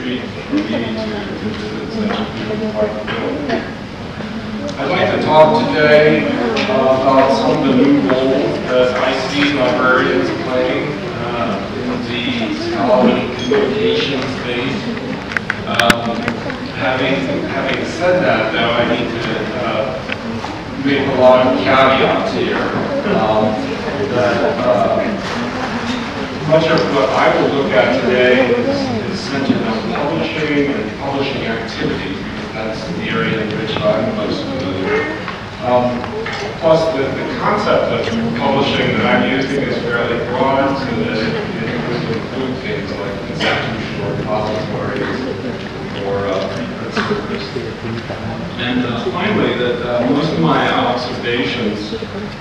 treat for me to visit such a beautiful part of the building. I'd like to talk today about some of the new roles that I see librarians playing in the scholarly communication space. Having said that, though, I need to make a lot of caveats here. Much of what I will look at today is centered on publishing and publishing activities, because that's the area in which I'm most familiar. Plus, the concept of publishing that I'm using is fairly broad, so that it would include things like institutional repositories or preprint service. And finally, that most of my observations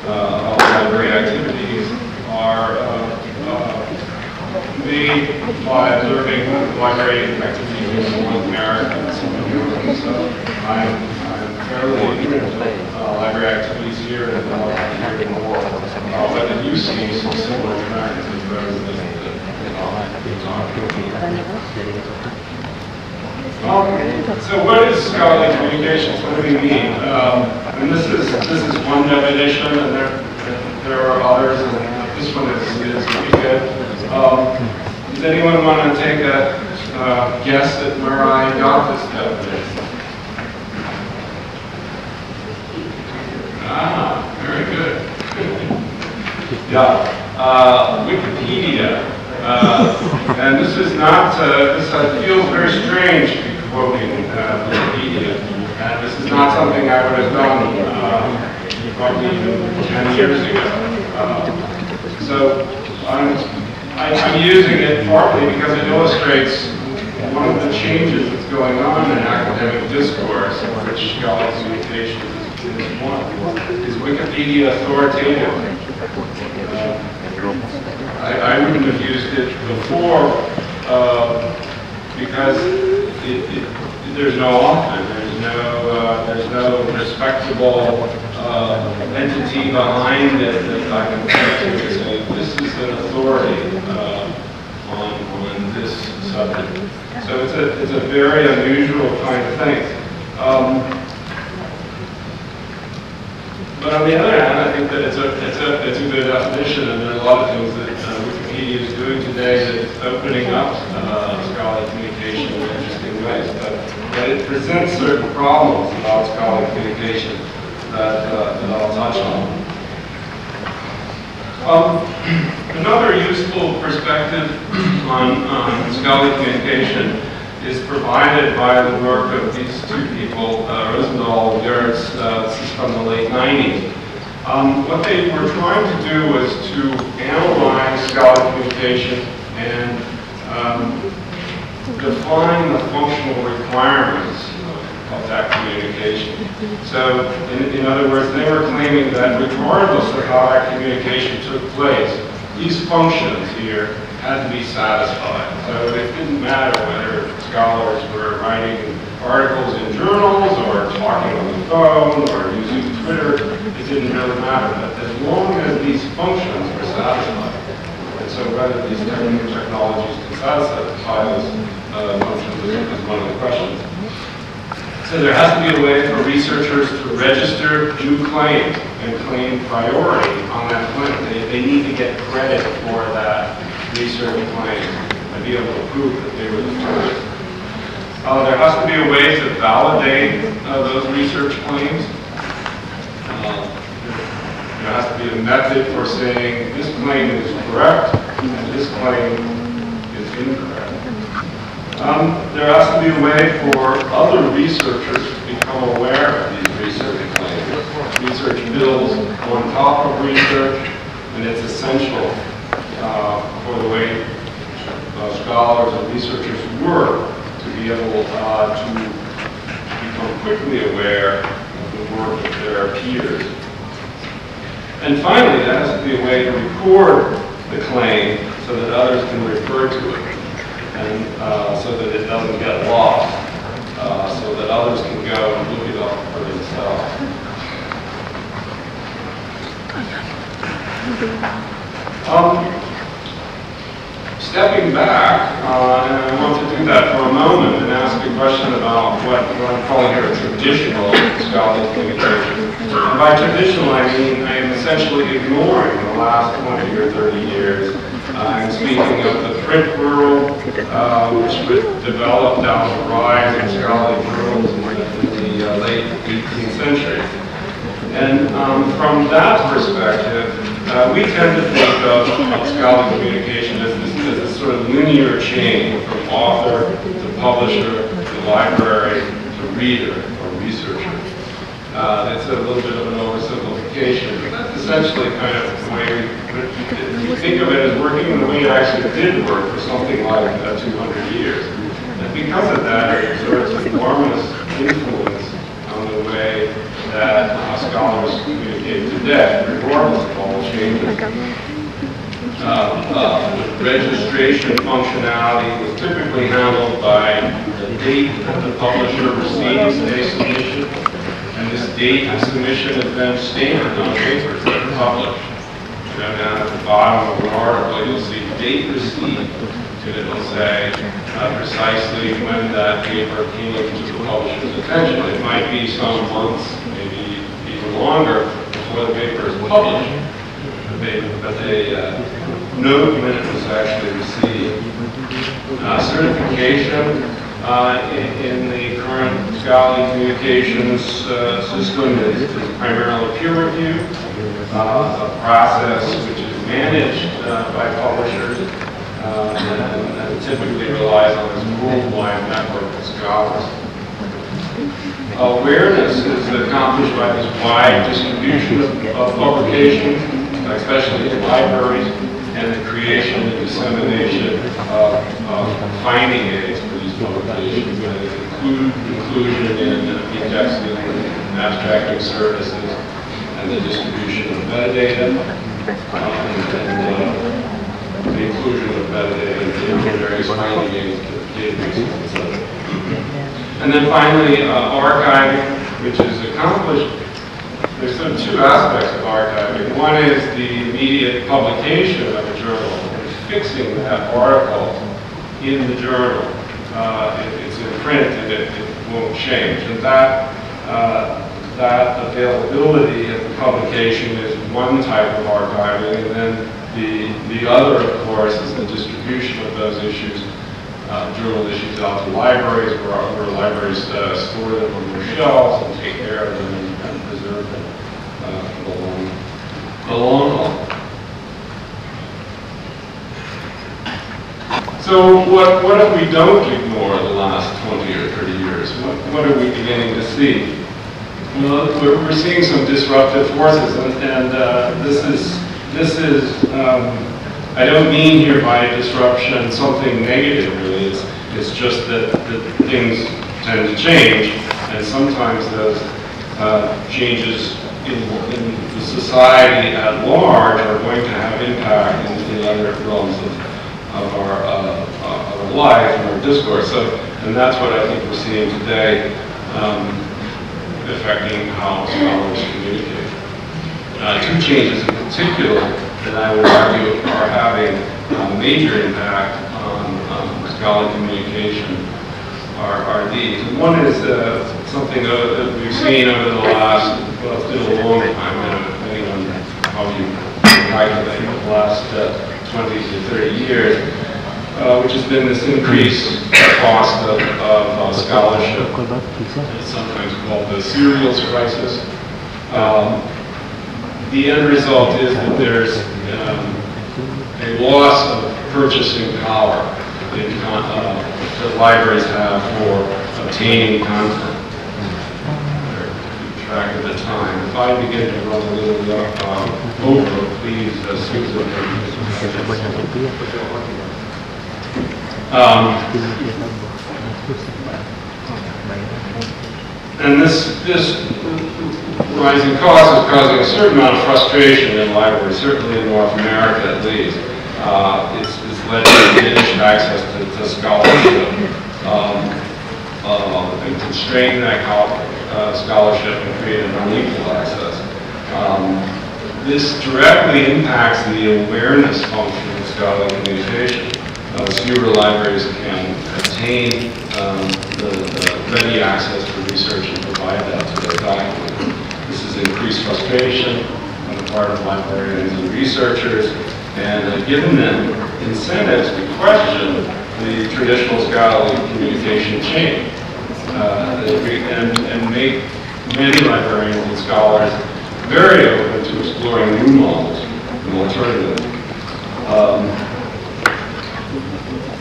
of library activities are made by observing library activities in North America and some of Europe. So I'm fairly ignorant of library activities here and here in the world. But you see some similar trends as better than so what is scholarly communications? What do we mean? And this is one definition, and there are others, and this one is pretty good. Does anyone want to take a guess at where I got this definition? Ah, very good. Yeah, Wikipedia. And this is not, this feels very strange to be quoting Wikipedia. And this is not something I would have done probably even 10 years ago. So I'm using it partly because it illustrates one of the changes that's going on in academic discourse, which scholarly communications is one. Is Wikipedia authoritative? I wouldn't have used it before because there's no author, there's no respectable entity behind it that I can point to say this is an authority on this subject. So it's a very unusual kind of thing. But on the other hand, I think that it's a good definition, and there are a lot of things that Wikipedia is doing today that's opening up scholarly communication in interesting ways. But it presents certain problems about scholarly communication that I'll touch on. Another useful perspective on scholarly communication is provided by the work of these two people, Rosendahl and Gertz. This is from the late 90s. What they were trying to do was to analyze scholarly communication and define the functional requirements of that communication. So, in other words, they were claiming that regardless of how that communication took place, these functions here had to be satisfied. So it didn't matter whether scholars were writing articles in journals or talking on the phone or using Twitter, it didn't really matter. But as long as these functions were satisfied, and so whether these technologies can satisfy those functions is one of the questions. So there has to be a way for researchers to register new claims and claim priority on that claim. They need to get credit for that research claim and be able to prove that they were the first. There has to be a way to validate those research claims. There has to be a method for saying this claim is correct and this claim is incorrect. There has to be a way for other researchers to become aware of these research claims. Research builds on top of research, and it's essential for the way scholars and researchers work to be able to become quickly aware of the work of their peers. And finally, there has to be a way to record the claim so that others can refer to it, and so that it doesn't get lost, so that others can go and look it up for themselves. Stepping back, and I want to do that for a moment and ask a question about what I'm calling here traditional scholarly communication. And by traditional, I mean I am essentially ignoring the last 20 or 30 years. I'm speaking of the print world, which developed out of the rise of scholarly journals in the late 18th century. And from that perspective, we tend to think of scholarly communication as this sort of linear chain from author to publisher to library to reader or researcher. That's a little bit of an oversimplification, but that's essentially kind of the way we think of it as working in the way it actually did work for something like 200 years. And because of that, it exerts an enormous influence on the way that scholars communicate today, regardless of all the changes. Registration functionality was typically handled by the date that the publisher receives a submission, and this date of submission is then stamped on papers that are published. And down at the bottom of an article, you'll see date received, and it'll say precisely when that paper came to the publisher's attention. It might be some months, maybe even longer, before the paper is published. But they note when it was actually received. Certification in the current scholarly communications system is primarily peer review, a process which is managed by publishers and typically relies on this worldwide network of scholars. Awareness is accomplished by this wide distribution of publications, especially in libraries, and the creation and dissemination of finding aids for these publications, inclusion in indexing and abstracting services, and the distribution of metadata, and the inclusion of metadata in various finding aids, databases, etc. And then finally, archiving, which is accomplished. There's sort of two aspects of archiving. One is the immediate publication of a journal and fixing that article in the journal. It's in print and it won't change. And that availability of the publication is one type of archiving. And then the other, of course, is the distribution of those issues, journal issues out to libraries, where libraries store them on their shelves and take care of them and preserve them for the long haul. So what if we don't ignore the last 20 or 30 years? What are we beginning to see? Well, we're seeing some disruptive forces, and this is I don't mean here by disruption something negative, really. It's just that things tend to change, and sometimes those changes in the society at large are going to have impact in other realms of our life and our discourse. And that's what I think we're seeing today, affecting how scholars communicate. Two changes in particular that I would argue are having a major impact on scholarly communication are these. And one is something that we've seen over the last, well, it's been a long time, depending on how you calculate it, the last 20 to 30 years, which has been this increased cost of scholarship. It's sometimes called the cereals crisis. The end result is that there's a loss of purchasing power that libraries have for obtaining content. Keep track of the time. If I begin to run a little over, please, Susan. And this rising cost is causing a certain amount of frustration in libraries, certainly in North America at least. It's led to diminished access to scholarship and constrain that scholarship and create an unequal access. This directly impacts the awareness function of scholarly communication. fewer libraries can obtain the ready access to research and provide that to their documents. This has increased frustration on the part of librarians and researchers, and given them incentives to question the traditional scholarly communication chain, and make many librarians and scholars very open to exploring new models and alternatives.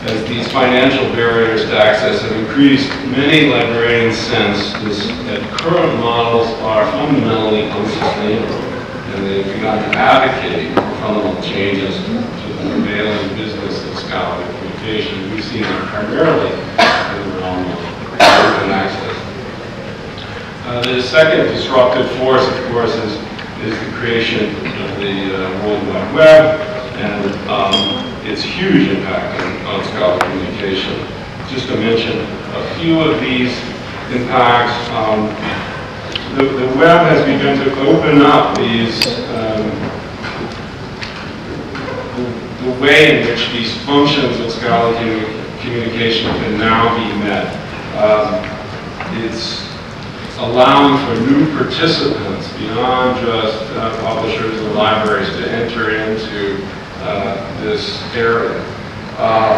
As these financial barriers to access have increased, many librarians sense that current models are fundamentally unsustainable, and they've begun to advocate for fundamental changes to the prevailing business of scholarly communication. We've seen that primarily in the realm of open access. The second disruptive force, of course, is the creation of the World Wide Web and its huge impact on scholarly communication. Just to mention a few of these impacts, the web has begun to open up these, the way in which these functions of scholarly communication can now be met. It's allowing for new participants beyond just publishers and libraries to enter into this area.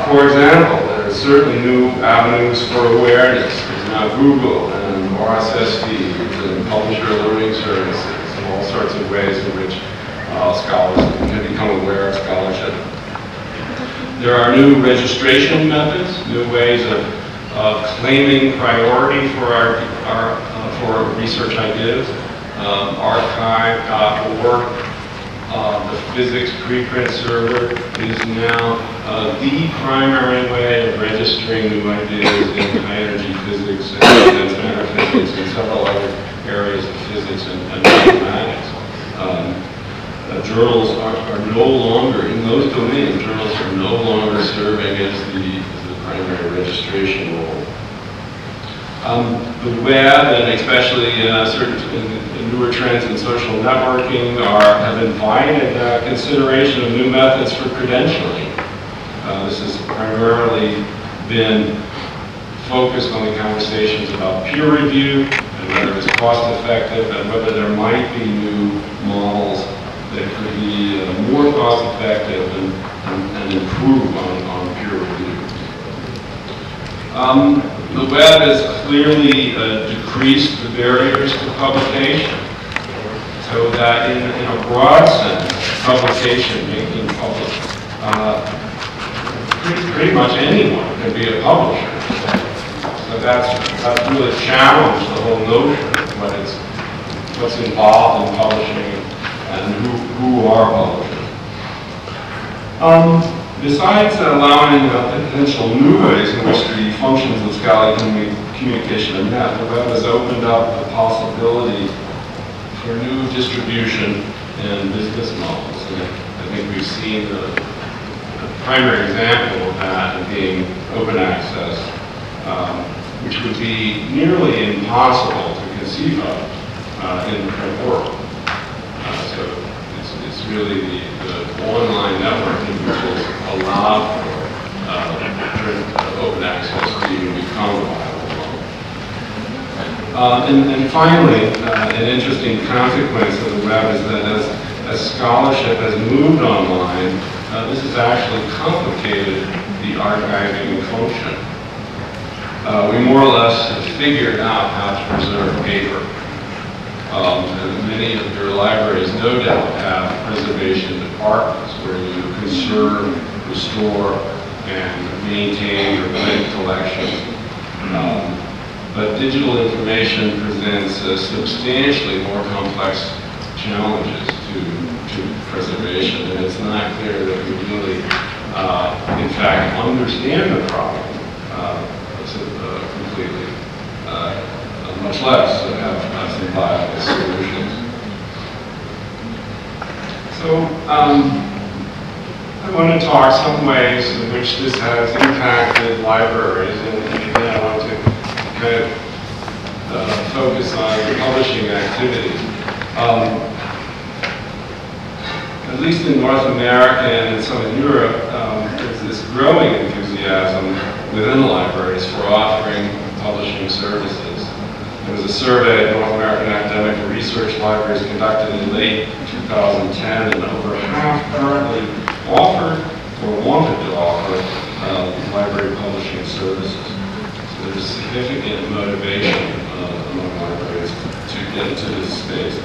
For example, there are certainly new avenues for awareness. There's now Google and RSS feeds and publisher learning services and all sorts of ways in which scholars can become aware of scholarship. There are new registration methods, new ways of claiming priority for for research ideas. Archive.org, the physics preprint server, is now the primary way of registering new ideas in high energy physics and metaphysics and several other areas of physics and mathematics. Journals are no longer, in those domains, journals are no longer serving as the primary registration role. The web, and especially certain newer trends in social networking, have invited consideration of new methods for credentialing. This has primarily been focused on the conversations about peer review and whether it's cost effective and whether there might be new models that could be more cost effective and improve on peer review. The web has clearly decreased the barriers to publication, so that in a broad sense, publication, making public, pretty much anyone can be a publisher. So that's really challenged the whole notion of what's involved in publishing and who are publishers. Besides allowing potential new ways in which the functions of scholarly communication are met, the web has opened up the possibility for new distribution and business models. And I think we've seen the primary example of that being open access, which would be nearly impossible to conceive of in the print world. So it's really the online networking which has allowed for open access to even become a viable model. And finally, an interesting consequence of the web is that as scholarship has moved online, this has actually complicated the archiving function. We more or less have figured out how to preserve paper. And many of your libraries no doubt have preservation departments where you conserve, restore, and maintain your print collections. But digital information presents substantially more complex challenges to preservation, and it's not clear that we really, in fact, understand the problem completely, much less have some viable solutions. So I want to talk some ways in which this has impacted libraries, and again I want to kind of focus on the publishing activity. at least in North America and some in Europe, there's this growing enthusiasm within the libraries for offering publishing services. There was a survey of North American academic and research libraries conducted in late 2010, and over half currently offered or wanted to offer library publishing services. So there's significant motivation among libraries to get into this space.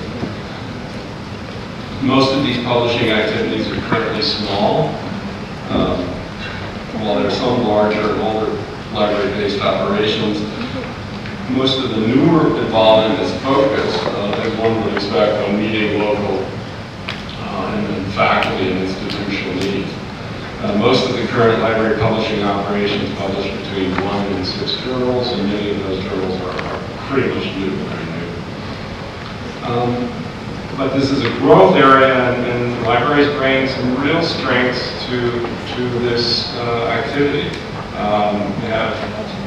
Most of these publishing activities are currently small, while there are some larger and older library-based operations. Most of the newer involvement is focused, as one would expect, on meeting local and faculty and institutional needs. Most of the current library publishing operations publish between 1 and 6 journals, and many of those journals are pretty much new, very new. But this is a growth area, and libraries bring some real strengths to this activity. They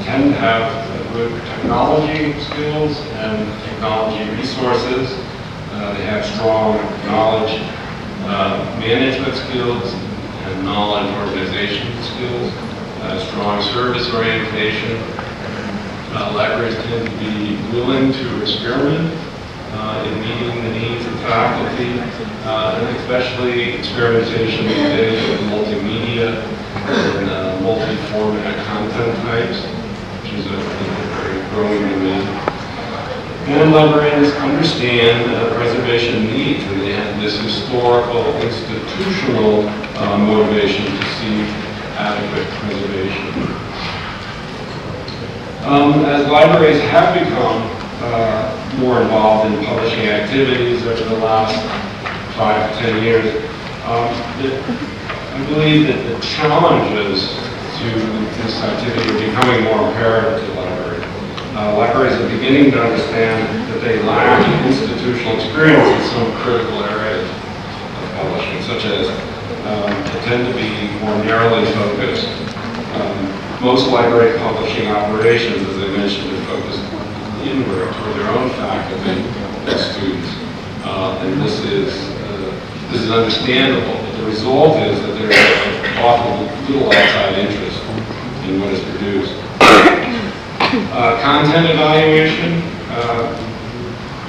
tend to have good technology skills and technology resources. They have strong knowledge management skills and knowledge organization skills, strong service orientation. Libraries tend to be willing to experiment in meeting the needs of faculty, and especially experimentation these days with multimedia and multi-format content types, which is a very growing demand. And librarians understand preservation needs, and they have this historical, institutional motivation to seek adequate preservation. As libraries have become more involved in publishing activities over the last 5 to 10 years, I believe that the challenges to this activity are becoming more apparent to libraries. Libraries are beginning to understand that they lack institutional experience in some critical areas of publishing, such as they tend to be more narrowly focused. Most library publishing operations, as I mentioned, are focused inward toward their own faculty and students, and this is understandable. But the result is that there is often little outside interest in what is produced. Content evaluation,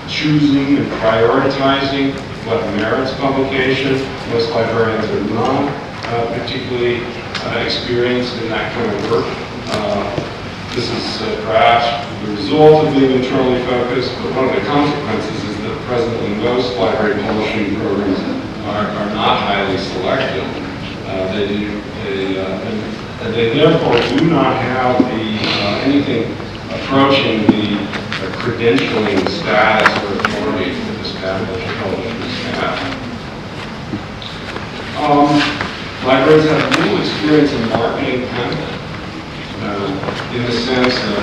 choosing and prioritizing what merits publication. Most librarians are not particularly experienced in that kind of work. This is perhaps the result of being internally focused, but one of the consequences is that presently most library publishing programs are not highly selective. And they therefore do not have anything approaching the credentialing status or authority that established publishers have. Libraries have little experience in marketing content, in the sense of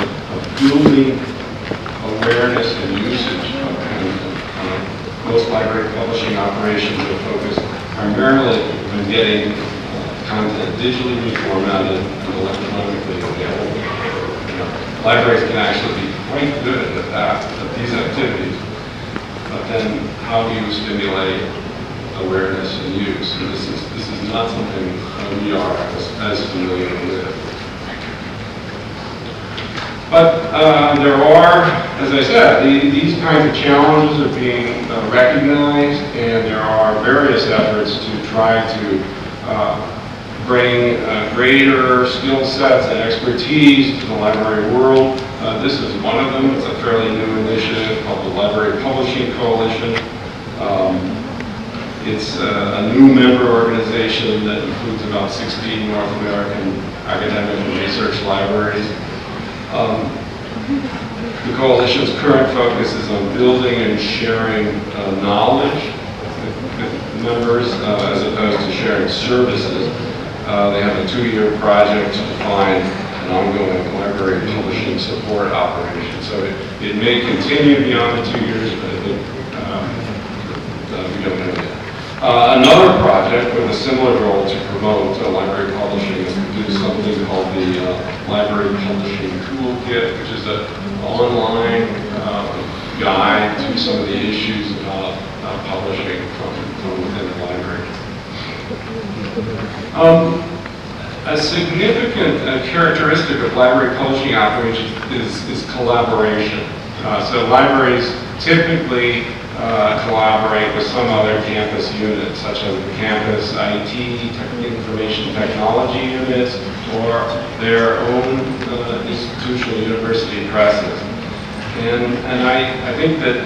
building awareness and usage of content. Most library publishing operations are focused primarily on getting content digitally reformatted and electronically available. Libraries can actually be quite good at that, at these activities, but then how do you stimulate awareness and use? And this is not something we are as familiar with. But there are, as I said, these kinds of challenges are being recognized, and there are various efforts to try to bring greater skill sets and expertise to the library world. This is one of them. It's a fairly new initiative called the Library Publishing Coalition. It's a new member organization that includes about 16 North American academic and research libraries. The coalition's current focus is on building and sharing knowledge with members as opposed to sharing services. They have a 2-year project to define an ongoing library publishing support operation. So it may continue beyond the 2 years, but I think we don't know yet. Another project with a similar goal to promote library publishing is to do something called the Library Publishing Toolkit, which is an online guide to some of the issues about publishing from within the library. A significant characteristic of library publishing operations is collaboration. So libraries typically collaborate with some other campus unit, such as the campus IT, information technology units, or their own institutional university presses. And I think that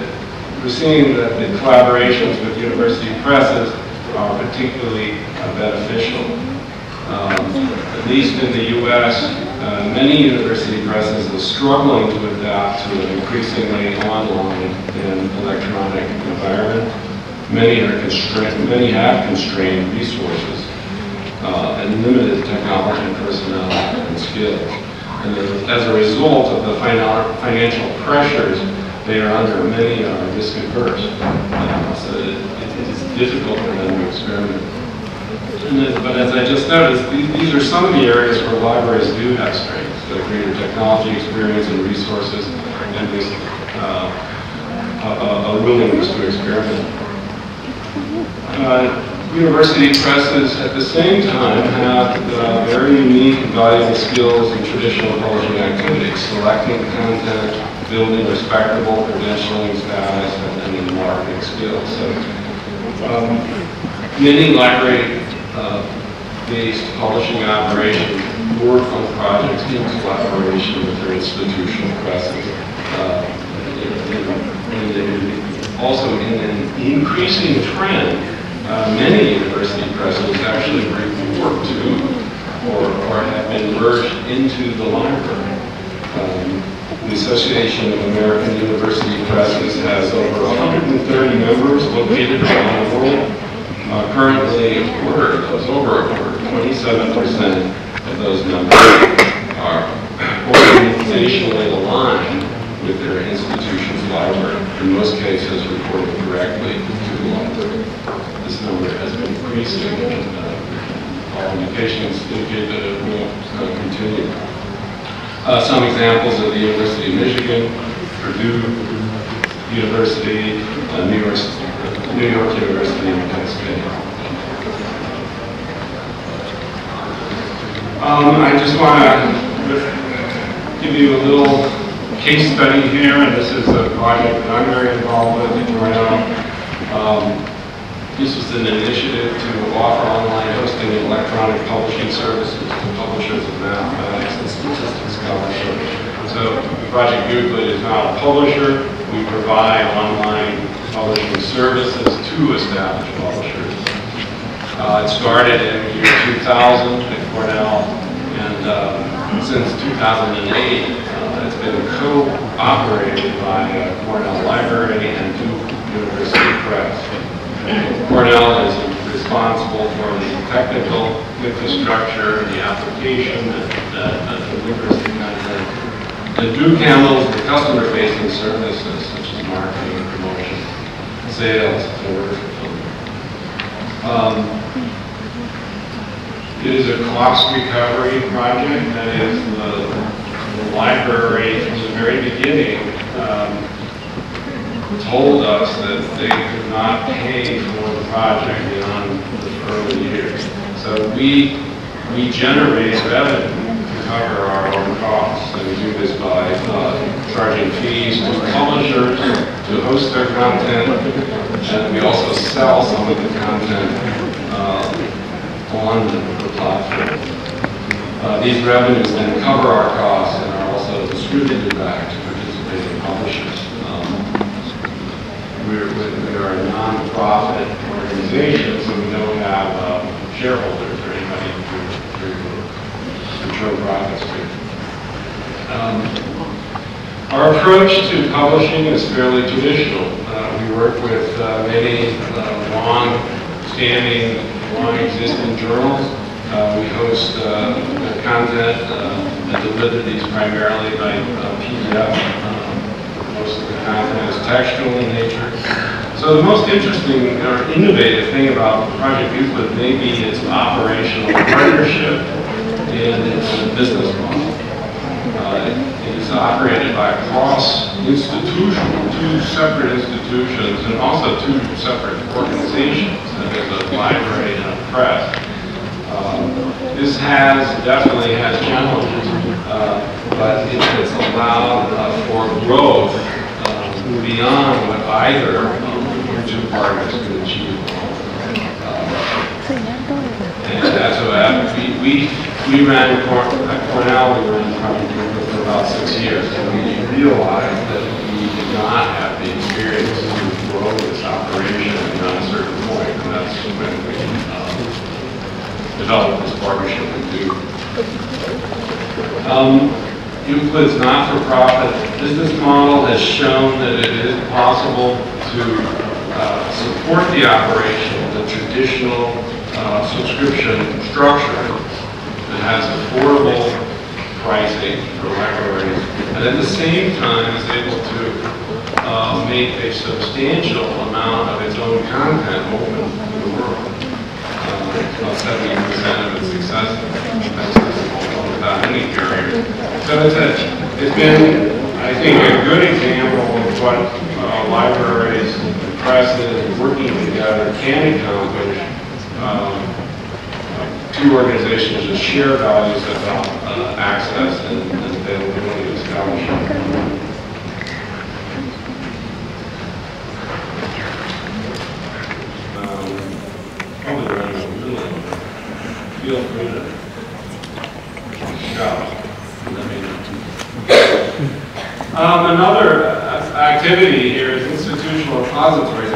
we're seeing that the collaborations with university presses are particularly beneficial. At least in the U.S., many university presses are struggling to adapt to an increasingly online and electronic environment. Many have constrained resources and limited technology personnel and skills. And as a result of the financial pressures they are under, many are risk averse. So it is difficult for them to experiment. But as I just noticed, these are some of the areas where libraries do have strengths, the greater technology experience and resources, and this a willingness to experiment. University presses at the same time have very unique and valuable skills in traditional publishing activities, selecting content, building respectable credentialing status, and then marketing skills. So many library-based publishing operations work on projects in collaboration with their institutional presses. Also, in an increasing trend, many university presses actually report to or have been merged into the library. The Association of American University Presses has over 130 members located around the world. Currently, over 27% of those members are organizationally aligned with their institution's library, in most cases reporting directly to the library. This number has been increasing, and all indications indicate that it will continue. Some examples of the University of Michigan, Purdue University, New York University, and Penn State. I just want to give you a little case study here, and this is a project that I'm very involved with at Cornell. This was an initiative to offer online hosting and electronic publishing services to publishers of mathematics and statistics scholarship. So Project Euclid is not a publisher. We provide online publishing services to established publishers. It started in the year 2000 at Cornell, and since 2008, it's been co-operated by Cornell Library and Duke University Press. Cornell is responsible for the technical infrastructure, the application, and the literacy content. The Duke handles the customer-facing services, such as marketing, promotion, sales, and order fulfillment. It is a cost recovery project. That is, the library from the very beginning told us that they could not pay for the project beyond the early years. So we generate revenue to cover our own costs, and we do this by charging fees to publishers to host their content, and we also sell some of the content on the platform. These revenues then cover our costs and are also distributed back to participating publishers. We are a non-profit organization, so we don't have shareholders or anybody to return profits to. Our approach to publishing is fairly traditional. We work with many long-standing, long-existing journals. We host content and deliver these primarily by PDF. Most of the content is textual in nature. So the most interesting or innovative thing about Project Euclid may be its operational partnership and its business model. It is operated by cross-institutional, two separate institutions, and also two separate organizations. There's a library and a press. this definitely has challenges, but it has allowed for growth beyond what either two parties could achieve. And that's what we ran at Cornell, we ran probably for about 6 years, and we realized that we did not have the experience to grow this operation at a certain point, and that's when we developed this partnership with Duke. Euclid's not-for-profit business model has shown that it is possible to support the operation of the traditional subscription structure that has affordable pricing for libraries, and at the same time is able to make a substantial amount of its own content open to the world. About 70% of its success without any barrier. So it's been, I think, a good example of what libraries, presses, working together can accomplish. Two organizations that share values about access and availability of scholarship. Probably running a little. Feel free to shout. Another activity here is institutional repositories. I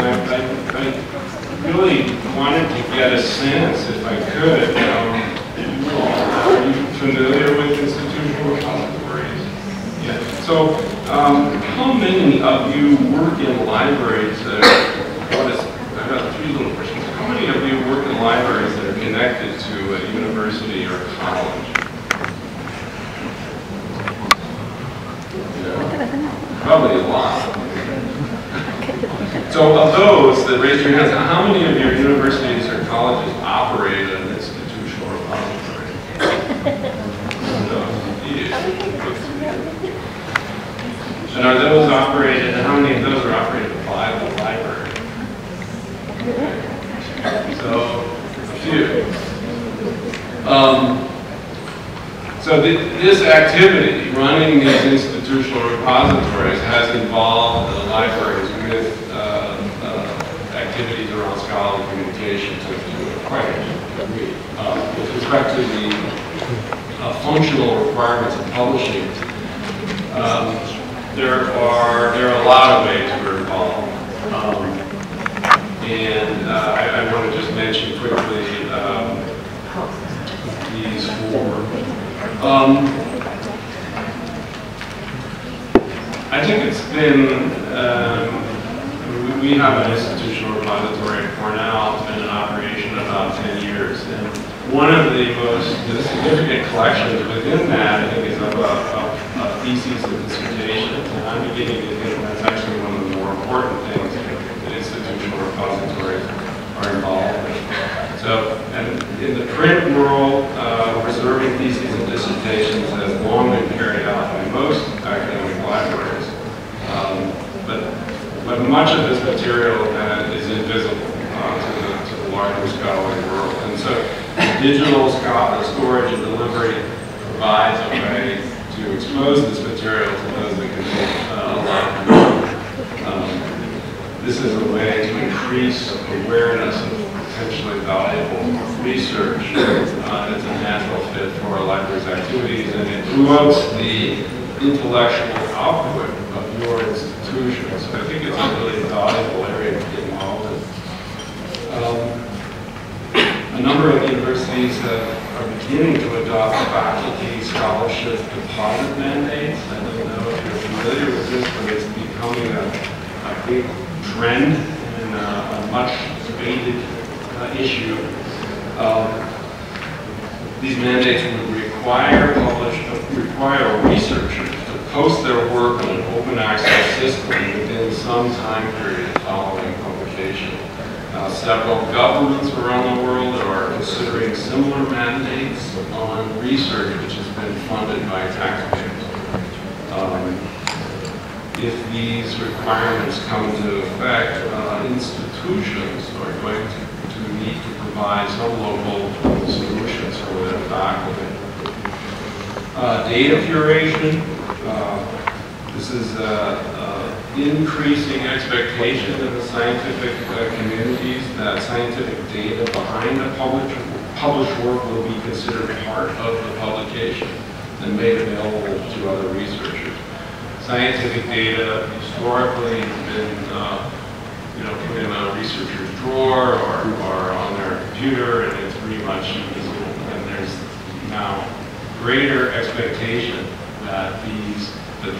really wanted to get a sense, if I could, are you familiar with institutional repositories? Yeah. So, how many of you work in libraries that I've got 3 little questions. How many of you work in libraries that are connected to a university or a college? Yeah. Probably a lot. So of those that raised your hands, how many of your universities or colleges operate an institutional repository? And are those operated, and how many of those are operated by the library? So, a few. So this activity, running these institutional repositories, has involved the libraries with activities around scholarly communication to quite a degree. With respect to the functional requirements of publishing, there are a lot of ways we're involved. And I want to just mention quickly these 4. I think it's been, we have an institutional repository at Cornell. It's been in operation about 10 years. And one of the most significant collections within that, I think, is of theses and dissertations. And I'm beginning to think that's actually one of the more important things that institutional repositories are involved in. So, and in the print world, preserving theses and dissertations has long been carried out by most academic libraries. But much of this material is invisible to the larger scholarly world. And so digital storage and delivery provides a way to expose this material to those that can a lot more. This is a way to increase awareness of potentially valuable research. It's a natural fit for a library's activities, and it promotes the intellectual output of your institution. So I think it's a really valuable area to get involved in. A number of universities are beginning to adopt faculty scholarship deposit mandates. I don't know if you're familiar with this, but it's becoming a big trend and a much debated issue. These mandates would require researchers to post their work on an open access system within some time period following publication. Several governments around the world are considering similar mandates on research which has been funded by taxpayers. If these requirements come into effect, institutions are going to need to provide some local solutions for their Data curation. This is increasing expectation in the scientific communities that scientific data behind the published work will be considered part of the publication and made available to other researchers. Scientific data historically has been put in a researcher's drawer or on their computer, and it's pretty much invisible. And there's now greater expectation that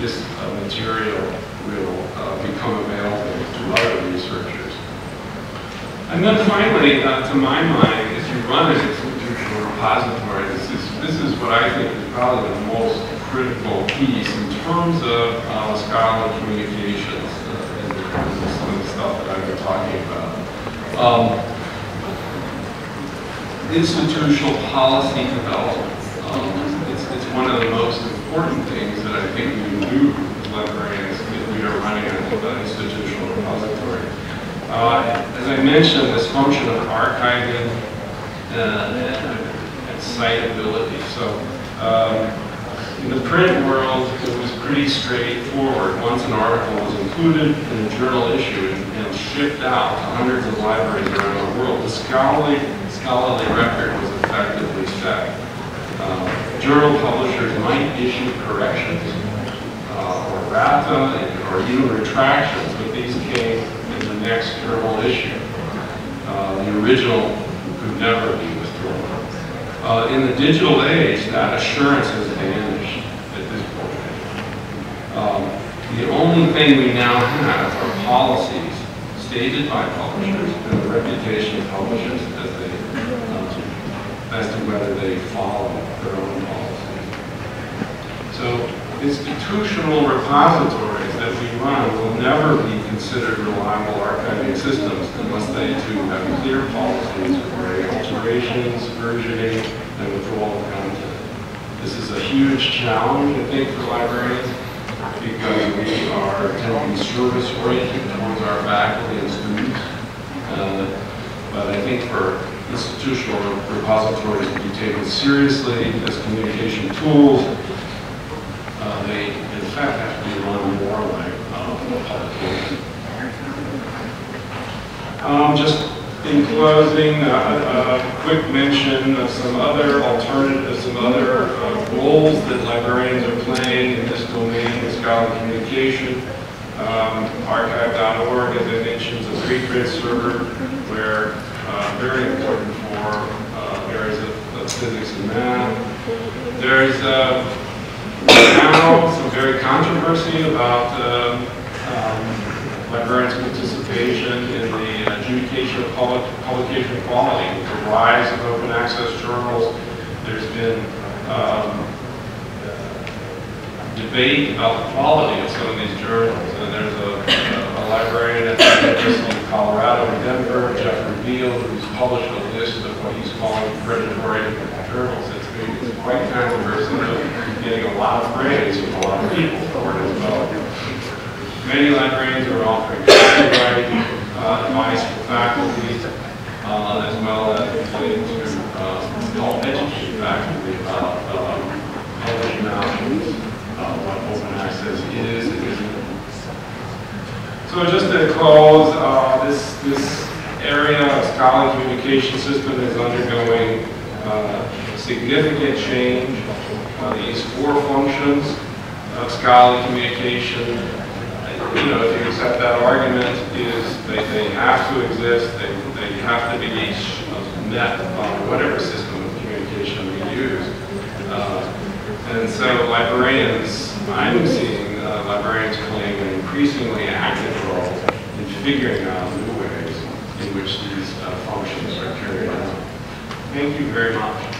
this material will become available to other researchers. And then finally, to my mind, if you run an institutional repository, this is what I think is probably the most critical piece in terms of scholarly communications and some of the stuff that I've been talking about. Institutional policy development. It's one of the most important things that I think we can do with librarians if we are running an institutional repository. As I mentioned, this function of archiving and citability. So in the print world, it was pretty straightforward. Once an article was included in a journal issue and shipped out to hundreds of libraries around the world, the scholarly record was effectively set. Journal publishers might issue corrections or errata or even retractions, but these came in the next journal issue. The original could never be withdrawn. In the digital age, that assurance has vanished at this point. The only thing we now have are policies stated by publishers and the reputation of publishers as to whether they follow their own policies. So institutional repositories that we run will never be considered reliable archiving systems unless they too have clear policies for alterations, versioning, and withdrawal of content. This is a huge challenge, I think, for librarians because we tend to be service-oriented towards our faculty and students. But I think for institutional repositories to be taken seriously as communication tools, they in fact have to be run more like publications. Just in closing, a quick mention of some other alternatives, some other roles that librarians are playing in this domain of scholarly communication. Archive.org, as I mentioned, is a preprint server where very important for areas of physics and math. There's now some very controversy about librarians' participation in the adjudication of publication quality. With the rise of open access journals, there's been debate about the quality of some of these journals. And there's a librarian at the University of Colorado in Denver, Jeffrey Beal, who's published a list of what he's calling predatory journals. It's quite controversial, getting a lot of praise from a lot of people for it as well. Many librarians are offering copyright advice for faculty, as well as to help educate faculty about publishing options, what open access is and isn't. So just to close, this area of scholarly communication system is undergoing significant change. These four functions of scholarly communication, if you accept that argument, is they have to exist, they have to be met on whatever system of communication we use. And so librarians, I'm seeing librarians playing an increasingly active role in figuring out new ways in which these functions are carried out. Thank you very much.